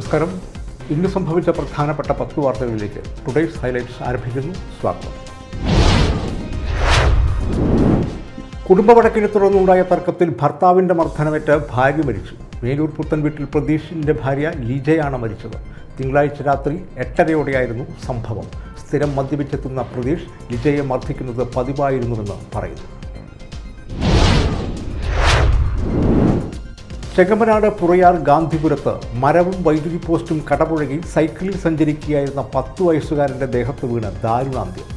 നമസ്കാരം. ഇന്ന് സംഭവിച്ച പ്രധാനപ്പെട്ട 10 വാർത്തകളിലേക്ക് ടുഡേയ്സ് ഹൈലൈറ്റ്സ് ആരംഭിക്കുന്നു. സ്വാഗതം. കുടുംബ വഴക്കിനെ തുടർന്നുണ്ടായ തർക്കത്തിൽ ഭർത്താവിൻ്റെ മർദ്ദനമേറ്റ് ഭാര്യ മരിച്ചു. മേലൂർ പുത്തൻ വീട്ടിൽ പ്രതീഷിൻ്റെ ഭാര്യ ലിജയാണ് മരിച്ചത്. തിങ്കളാഴ്ച രാത്രി 8:30യോടെയായിരുന്നു സംഭവം. സ്ഥിരം മദ്യപിച്ചെത്തുന്ന പ്രതീഷ് ലിജയെ മർദ്ദിക്കുന്നത് പതിവായിരുന്നുവെന്ന് പറയുന്നു. ചെങ്ങമനാട് പുറയാർ ഗാന്ധിപുരത്ത് മരവും വൈദ്യുതി പോസ്റ്റും കടപുഴകി സൈക്കിളിൽ സഞ്ചരിക്കുകയായിരുന്ന 10 വയസ്സുകാരൻ്റെ ദേഹത്ത് വീണ് ദാരുണാന്ത്യം.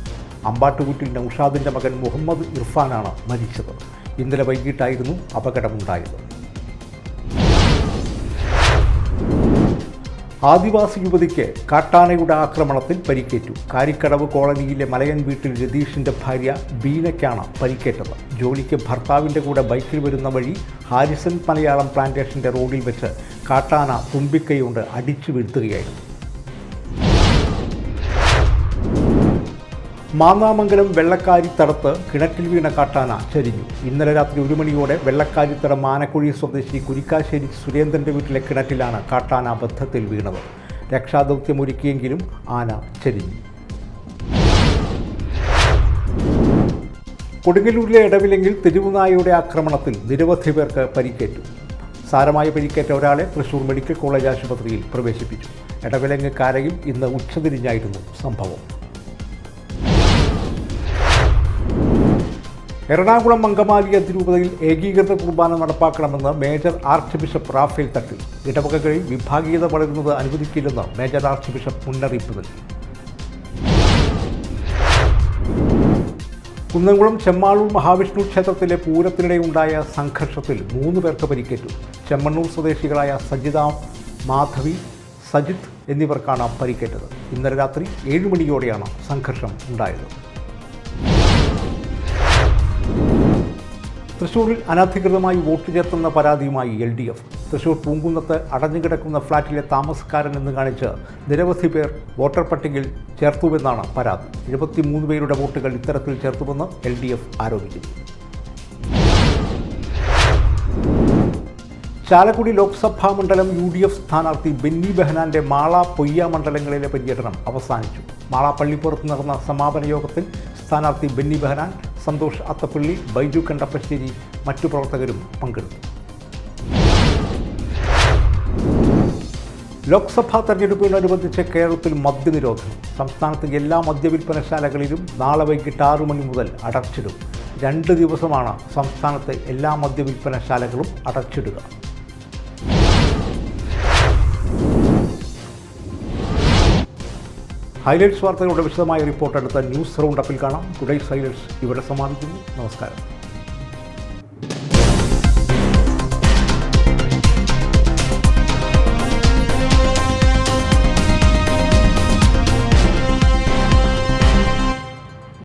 അമ്പാട്ടുകുറ്റിൽ നൌഷാദിൻ്റെ മകൻ മുഹമ്മദ് ഇർഫാനാണ് മരിച്ചത്. ഇന്നലെ വൈകിട്ടായിരുന്നു അപകടമുണ്ടായത്. ആദിവാസി യുവതിക്ക് കാട്ടാനയുടെ ആക്രമണത്തിൽ പരിക്കേറ്റു. കാരിക്കടവ് കോളനിയിലെ മലയൻ വീട്ടിൽ രതീഷിൻ്റെ ഭാര്യ ബീനയ്ക്കാണ് പരിക്കേറ്റത്. ജോലിക്ക് ഭർത്താവിൻ്റെ കൂടെ ബൈക്കിൽ വരുന്ന വഴി ഹാരിസൺ മലയാളം പ്ലാന്റേഷൻ്റെ റോഡിൽ വെച്ച് കാട്ടാന തുമ്പിക്കൈകൊണ്ട് അടിച്ചു വീഴ്ത്തുകയായിരുന്നു. മാന്നാമംഗലം വെള്ളക്കാരിത്തടത്ത് കിണറ്റിൽ വീണ കാട്ടാന ചരിഞ്ഞു. ഇന്നലെ രാത്രി 1 മണിയോടെ വെള്ളക്കാരിത്തട മാനക്കുഴി സ്വദേശി കുരിക്കാശ്ശേരി സുരേന്ദ്രൻ്റെ വീട്ടിലെ കിണറ്റിലാണ് കാട്ടാന അബദ്ധത്തിൽ വീണത്. രക്ഷാദൗത്യമൊരുക്കിയെങ്കിലും ആന ചരിഞ്ഞു. കൊടുങ്ങല്ലൂരിലെ എടവിലെങ്കിൽ തെരുവുനായയുടെ ആക്രമണത്തിൽ നിരവധി പേർക്ക് പരിക്കേറ്റു. സാരമായ പരിക്കേറ്റ ഒരാളെ തൃശൂർ മെഡിക്കൽ കോളേജ് ആശുപത്രിയിൽ പ്രവേശിപ്പിച്ചു. എടവിലങ്ങ് കാരയിൽ ഇന്ന് ഉച്ചതിരിഞ്ഞായിരുന്നു സംഭവം. എറണാകുളം അങ്കമാലി അതിരൂപതയിൽ ഏകീകൃത കുർബാന നടപ്പാക്കണമെന്ന് major arch bishop Raphael Thattil. ഇടവകകളിൽ വിഭാഗീയത വളരുന്നത് അനുവദിക്കില്ലെന്ന് മേജർ ആർച്ച് ബിഷപ്പ് മുന്നറിയിപ്പ് നൽകി. കുന്നംകുളം ചെമ്മാളൂർ മഹാവിഷ്ണു ക്ഷേത്രത്തിലെ പൂരത്തിനിടെയുണ്ടായ സംഘർഷത്തിൽ 3 പേർക്ക് പരിക്കേറ്റു. ചെമ്മണ്ണൂർ സ്വദേശികളായ സജിത, മാധവി, സജിത്ത് എന്നിവർക്കാണ് പരിക്കേറ്റത്. ഇന്നലെ രാത്രി 7 മണിയോടെയാണ് സംഘർഷം ഉണ്ടായത്. തൃശ്ശൂരിൽ അനധികൃതമായി വോട്ട് ചേർത്തുന്ന പരാതിയുമായി LDF. തൃശ്ശൂർ പൂങ്കുന്നത്ത് അടഞ്ഞുകിടക്കുന്ന ഫ്ളാറ്റിലെ താമസക്കാരൻ എന്ന് കാണിച്ച് നിരവധി പേർ വോട്ടർ പട്ടികയിൽ ചേർത്തുവെന്നാണ് പരാതി. 73 പേരുടെ വോട്ടുകൾ ഇത്തരത്തിൽ ചേർത്തുവെന്ന് LDF ആരോപിക്കുന്നു. ചാലക്കുടി ലോക്സഭാ മണ്ഡലം UDF സ്ഥാനാർത്ഥി ബെന്നി ബെഹനാൻ്റെ മാള, പൊയ്യ മണ്ഡലങ്ങളിലെ പര്യടനം അവസാനിച്ചു. മാള പള്ളിപ്പുറത്ത് നടന്ന സമാപന യോഗത്തിൽ സ്ഥാനാർത്ഥി ബെന്നി ബെഹനാൻ, സന്തോഷ് അത്തപ്പള്ളി, ബൈജു കണ്ടപ്പശ്ശേരി മറ്റു പ്രവർത്തകരും പങ്കെടുത്തു. ലോക്സഭാ തെരഞ്ഞെടുപ്പിനോടനുബന്ധിച്ച് കേരളത്തിൽ മദ്യനിരോധനം. സംസ്ഥാനത്ത് എല്ലാ മദ്യവിൽപ്പനശാലകളിലും നാളെ വൈകിട്ട് 6 മണി മുതൽ അടച്ചിടും. 2 ദിവസമാണ് സംസ്ഥാനത്തെ എല്ലാ മദ്യവിൽപ്പനശാലകളും അടച്ചിടുക. ഹൈലൈറ്റ്സ് വാർത്തകളുടെ വിശദമായ റിപ്പോർട്ട് അടുത്ത ന്യൂസ് റൗണ്ടപ്പിൽ കാണാം. ടുഡേയ്സ് ഹൈലൈറ്റ്സ് ഇവിടെ സമാപിക്കുന്നു. നമസ്കാരം.